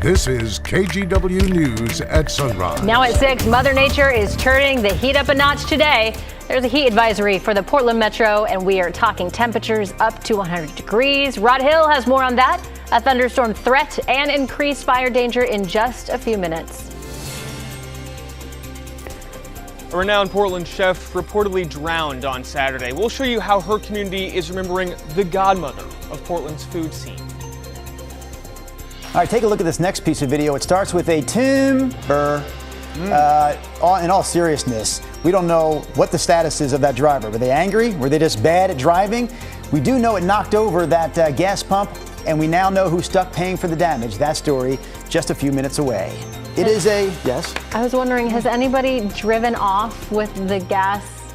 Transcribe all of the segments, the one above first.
This is KGW News at Sunrise. Now at 6, Mother Nature is turning the heat up a notch today. There's a heat advisory for the Portland Metro, and we are talking temperatures up to 100 degrees. Rod Hill has more on that, a thunderstorm threat, and increased fire danger in just a few minutes. A renowned Portland chef reportedly drowned on Saturday. We'll show you how her community is remembering the godmother of Portland's food scene. All right, take a look at this next piece of video. It starts with a timber. In all seriousness, we don't know what the status is of that driver. Were they angry? Were they just bad at driving? We do know it knocked over that gas pump, and we now know who's stuck paying for the damage. That story just a few minutes away. It is a, yes? I was wondering, has anybody driven off with the gas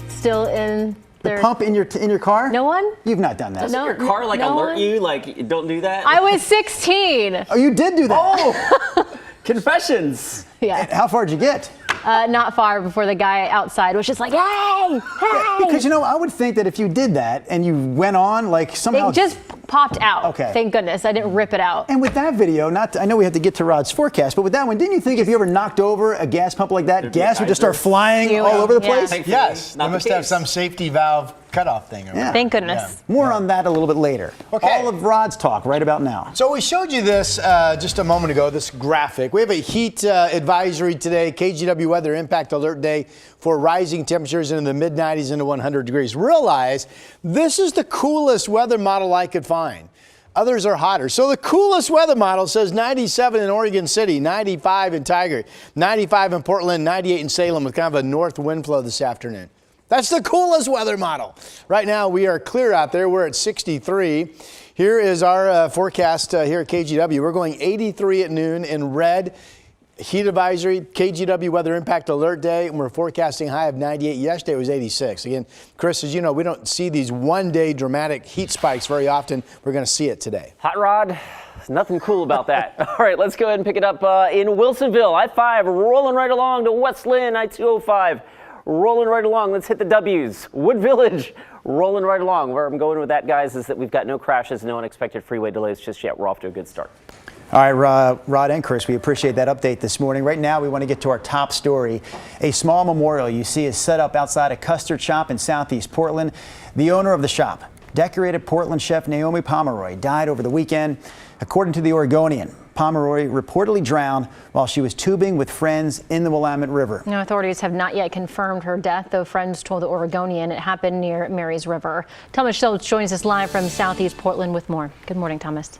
still in the pump in your car? No one? You've not done that. Doesn't your car alert you, like, don't do that? I was 16. Oh, you did do that? Oh! Confessions. Yeah. And how far did you get? Not far before the guy outside was just like, hey, hey. Because, you know, I would think that if you did that and you went on, like somehow. It just popped out. Okay. Thank goodness. I didn't rip it out. And with that video, I know we have to get to Rod's forecast, but with that one, didn't you think if you ever knocked over a gas pump like that, gas would just start flying all over the place? Yes. They must have some safety valve cutoff thing. Yeah. Thank goodness. Yeah. More on that a little bit later. Okay. All of Rod's talk right about now. So we showed you this just a moment ago, this graphic. We have a heat advisory today, KGW weather impact alert day for rising temperatures into the mid-90s into 100 degrees. Realize this is the coolest weather model I could find. Others are hotter. So the coolest weather model says 97 in Oregon City, 95 in Tigard, 95 in Portland, 98 in Salem with kind of a north wind flow this afternoon. That's the coolest weather model. Right now, we are clear out there. We're at 63. Here is our forecast here at KGW. We're going 83 at noon in red. Heat advisory, KGW weather impact alert day, and we're forecasting high of 98. Yesterday it was 86. Again, Chris, as you know, we don't see these one-day dramatic heat spikes very often. We're going to see it today. Hot Rod, there's nothing cool about that. All right, let's go ahead and pick it up in Wilsonville. I-5 rolling right along to West Lynn, I-205. Rolling right along. Let's hit the W's. Wood Village, rolling right along. Where I'm going with that, guys, is that we've got no crashes, no unexpected freeway delays just yet. We're off to a good start. All right, Rod and Chris, we appreciate that update this morning. Right now, we want to get to our top story. A small memorial you see is set up outside a custard shop in southeast Portland. The owner of the shop, decorated Portland chef Naomi Pomeroy, died over the weekend. According to the Oregonian, Pomeroy reportedly drowned while she was tubing with friends in the Willamette River. No, authorities have not yet confirmed her death, though friends told the Oregonian it happened near Marys River. Thomas Schultz joins us live from southeast Portland with more. Good morning, Thomas.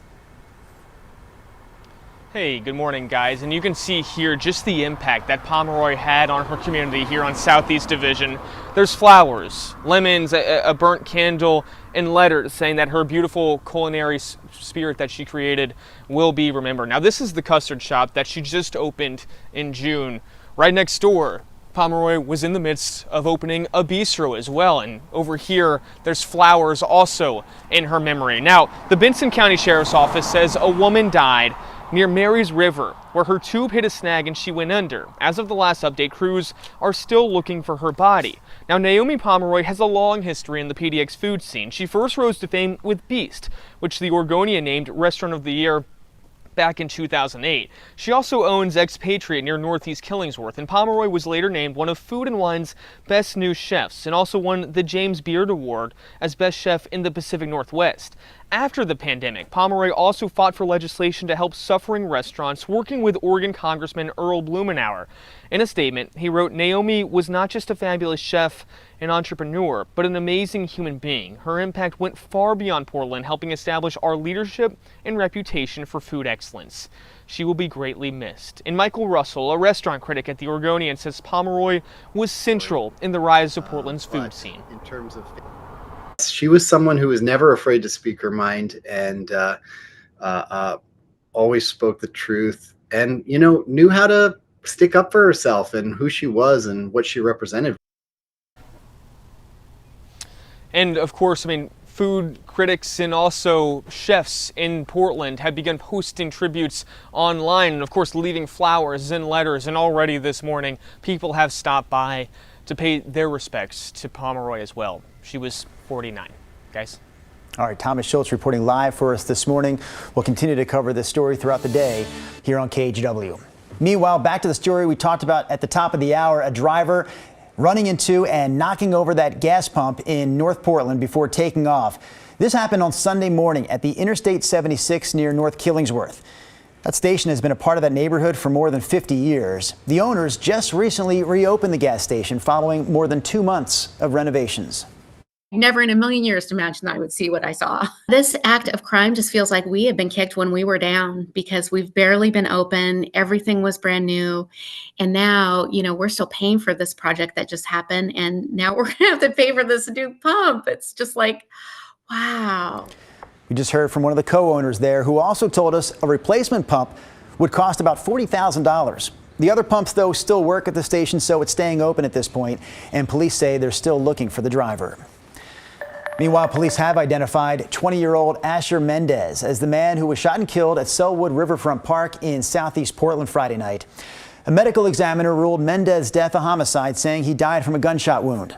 Hey, good morning, guys. And you can see here just the impact that Pomeroy had on her community here on Southeast Division. There's flowers, lemons, a burnt candle, and letters saying that her beautiful culinary spirit that she created will be remembered. Now, this is the custard shop that she just opened in June. Right next door, Pomeroy was in the midst of opening a bistro as well. And over here, there's flowers also in her memory. Now, the Benson County Sheriff's Office says a woman died near Marys River, where her tube hit a snag and she went under. As of the last update, crews are still looking for her body. Now, Naomi Pomeroy has a long history in the PDX food scene. She first rose to fame with Beast, which the Oregonian named Restaurant of the Year back in 2008. She also owns Expatriate near Northeast Killingsworth, and Pomeroy was later named one of Food and Wine's best new chefs and also won the James Beard Award as best chef in the Pacific Northwest. After the pandemic, Pomeroy also fought for legislation to help suffering restaurants, working with Oregon Congressman Earl Blumenauer. In a statement, he wrote, "Naomi was not just a fabulous chef and entrepreneur, but an amazing human being. Her impact went far beyond Portland, helping establish our leadership and reputation for food excellence. She will be greatly missed." And Michael Russell, a restaurant critic at the Oregonian, says Pomeroy was central in the rise of Portland's food scene. In terms of, she was someone who was never afraid to speak her mind and always spoke the truth, and knew how to stick up for herself and who she was and what she represented. And of course, food critics and also chefs in Portland have begun posting tributes online and of course leaving flowers and letters, and already this morning people have stopped by to pay their respects to Pomeroy as well. She was 49. Guys? All right, Thomas Schultz reporting live for us this morning. We'll continue to cover this story throughout the day here on KGW. Meanwhile, back to the story we talked about at the top of the hour, a driver running into and knocking over that gas pump in North Portland before taking off. This happened on Sunday morning at the Interstate 76 near North Killingsworth. That station has been a part of that neighborhood for more than 50 years. The owners just recently reopened the gas station following more than 2 months of renovations. Never in a million years to imagine I would see what I saw. This act of crime just feels like we have been kicked when we were down because we've barely been open. Everything was brand new. And now, we're still paying for this project that just happened. And now we're going to have to pay for this new pump. It's just like, wow. We just heard from one of the co-owners there who also told us a replacement pump would cost about $40,000. The other pumps, though, still work at the station, so it's staying open at this point. And police say they're still looking for the driver. Meanwhile, police have identified 20-year-old Asher Mendez as the man who was shot and killed at Selwood Riverfront Park in southeast Portland Friday night. A medical examiner ruled Mendez's death a homicide, saying he died from a gunshot wound.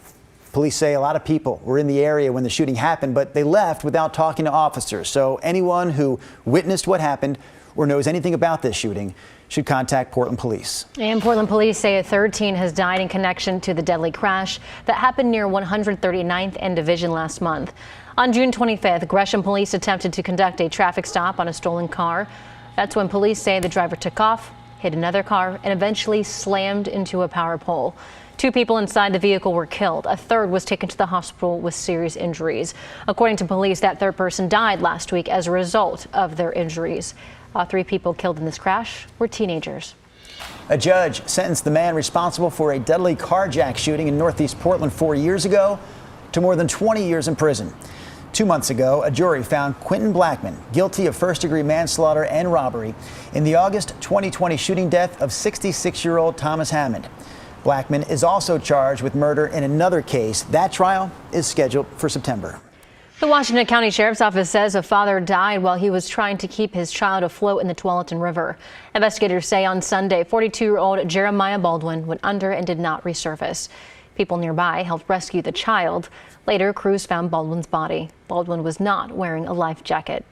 Police say a lot of people were in the area when the shooting happened, but they left without talking to officers. So anyone who witnessed what happened or knows anything about this shooting should contact Portland Police. And Portland Police say a third teen has died in connection to the deadly crash that happened near 139th and Division last month. On June 25th, Gresham Police attempted to conduct a traffic stop on a stolen car. That's when police say the driver took off, hit another car, and eventually slammed into a power pole. 2 people inside the vehicle were killed. A third was taken to the hospital with serious injuries. According to police, that third person died last week as a result of their injuries. 3 people killed in this crash were teenagers. A judge sentenced the man responsible for a deadly carjack shooting in northeast Portland 4 years ago to more than 20 years in prison. 2 months ago, a jury found Quentin Blackman guilty of first-degree manslaughter and robbery in the August 2020 shooting death of 66-year-old Thomas Hammond. Blackman is also charged with murder in another case. That trial is scheduled for September. The Washington County Sheriff's Office says a father died while he was trying to keep his child afloat in the Tualatin River. Investigators say on Sunday, 42-year-old Jeremiah Baldwin went under and did not resurface. People nearby helped rescue the child. Later, crews found Baldwin's body. Baldwin was not wearing a life jacket.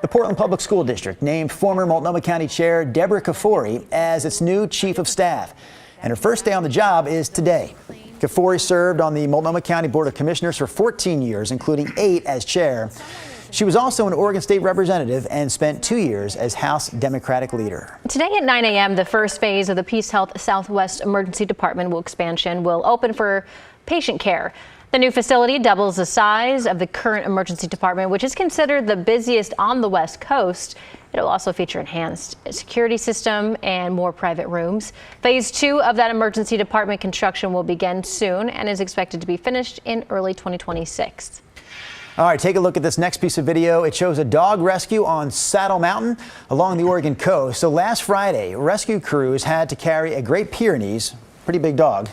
The Portland Public School District named former Multnomah County Chair Deborah Kafoury as its new chief of staff. And her first day on the job is today. Kafoury served on the Multnomah County Board of Commissioners for 14 years, including 8 as chair. She was also an Oregon State representative and spent 2 years as House Democratic leader. Today at 9 a.m., the first phase of the Peace Health Southwest Emergency Department expansion will open for patient care. The new facility doubles the size of the current emergency department, which is considered the busiest on the West Coast. It'll also feature enhanced security system and more private rooms. Phase 2 of that emergency department construction will begin soon and is expected to be finished in early 2026. All right, take a look at this next piece of video. It shows a dog rescue on Saddle Mountain along the Oregon coast. So last Friday, rescue crews had to carry a Great Pyrenees, pretty big dog,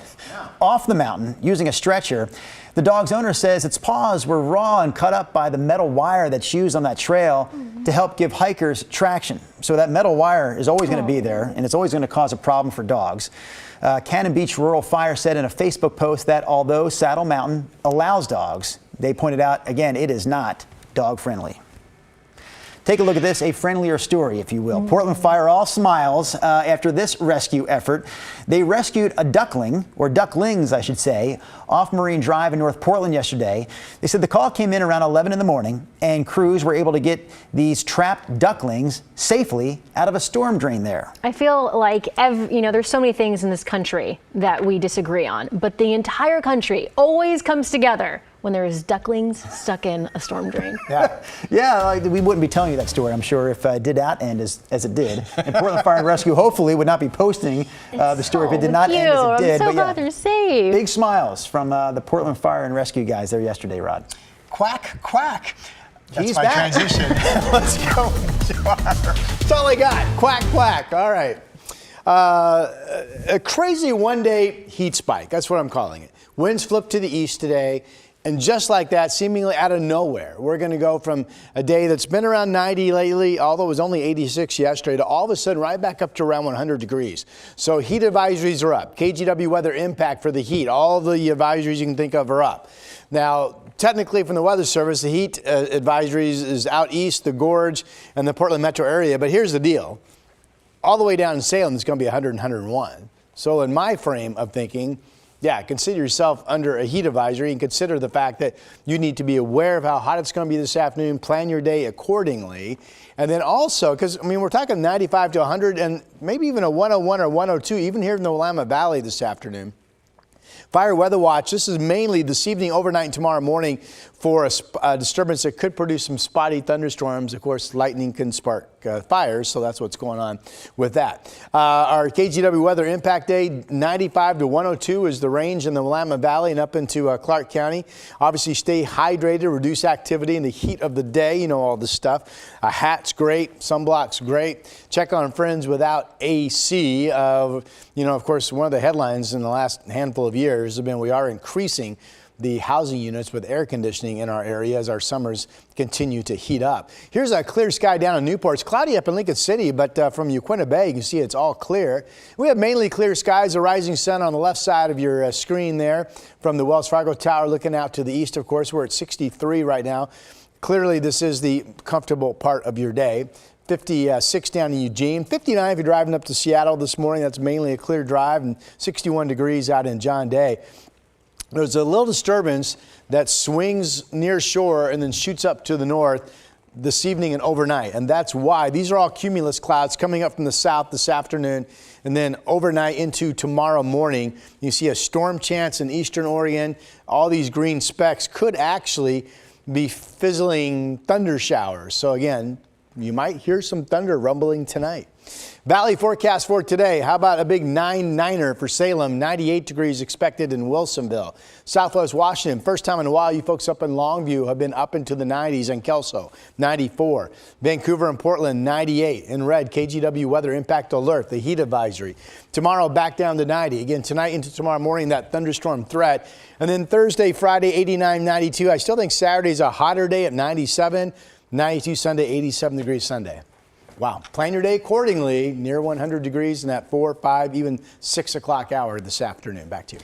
off the mountain using a stretcher. The dog's owner says its paws were raw and cut up by the metal wire that's used on that trail to help give hikers traction. So that metal wire is always going to be there, and it's always going to cause a problem for dogs. Cannon Beach Rural Fire said in a Facebook post that although Saddle Mountain allows dogs, they pointed out, again, it is not dog friendly. Take a look at this, a friendlier story, if you will. Portland Fire all smiles after this rescue effort. They rescued a duckling, or ducklings, I should say, off Marine Drive in North Portland yesterday. They said the call came in around 11 in the morning, and crews were able to get these trapped ducklings safely out of a storm drain there. I feel like, there's so many things in this country that we disagree on, but the entire country always comes together when there's ducklings stuck in a storm drain. Yeah, we wouldn't be telling you that story, I'm sure, if it did not end as it did. And Portland Fire and Rescue hopefully would not be posting the story if it did not end as it did. I'm so glad they're safe. Big smiles from the Portland Fire and Rescue guys there yesterday, Rod. Quack, quack. That's He's my back. transition. Let's go. That's all I got. Quack, quack. All right. A crazy one-day heat spike. That's what I'm calling it. Winds flipped to the east today. And just like that, seemingly out of nowhere, we're going to go from a day that's been around 90 lately, although it was only 86 yesterday, to all of a sudden right back up to around 100 degrees. So heat advisories are up. KGW weather impact for the heat. All the advisories you can think of are up. Now, technically from the Weather Service, the heat advisories is out east, the Gorge, and the Portland metro area. But here's the deal. All the way down in Salem, it's going to be 100 and 101. So in my frame of thinking, yeah, consider yourself under a heat advisory and consider the fact that you need to be aware of how hot it's going to be this afternoon, plan your day accordingly. And then also, because, I mean, we're talking 95 to 100 and maybe even a 101 or 102, even here in the Willamette Valley this afternoon. Fire Weather Watch, this is mainly this evening, overnight, and tomorrow morning for a disturbance that could produce some spotty thunderstorms. Of course, lightning can spark fires, so that's what's going on with that. Our KGW weather impact day, 95 to 102 is the range in the Willamette Valley and up into Clark County. Obviously, stay hydrated, reduce activity in the heat of the day. You know all this stuff. A hat's great, sunblock's great. Check on friends without AC. Of course, one of the headlines in the last handful of years has been we are increasing the housing units with air conditioning in our area as our summers continue to heat up. Here's a clear sky down in Newport. It's cloudy up in Lincoln City, but from Uquinta Bay, you can see it's all clear. We have mainly clear skies, a rising sun on the left side of your screen there from the Wells Fargo Tower looking out to the east, of course. We're at 63 right now. Clearly, this is the comfortable part of your day. 56 down in Eugene, 59 if you're driving up to Seattle this morning. That's mainly a clear drive, and 61 degrees out in John Day. There's a little disturbance that swings near shore and then shoots up to the north this evening and overnight. And that's why these are all cumulus clouds coming up from the south this afternoon and then overnight into tomorrow morning. You see a storm chance in eastern Oregon. All these green specks could actually be fizzling thunder showers. So again, you might hear some thunder rumbling tonight. Valley forecast for today. How about a big 9-9er for Salem? 98 degrees expected in Wilsonville. Southwest Washington, first time in a while, you folks up in Longview have been up into the 90s, and Kelso, 94. Vancouver and Portland, 98. In red, KGW weather impact alert, the heat advisory. Tomorrow, back down to 90. Again, tonight into tomorrow morning, that thunderstorm threat. And then Thursday, Friday, 89, 92. I still think Saturday's a hotter day at 97. 92 Sunday, 87 degrees Sunday. Wow. Plan your day accordingly, near 100 degrees in that 4, 5, even 6 o'clock hour this afternoon. Back to you.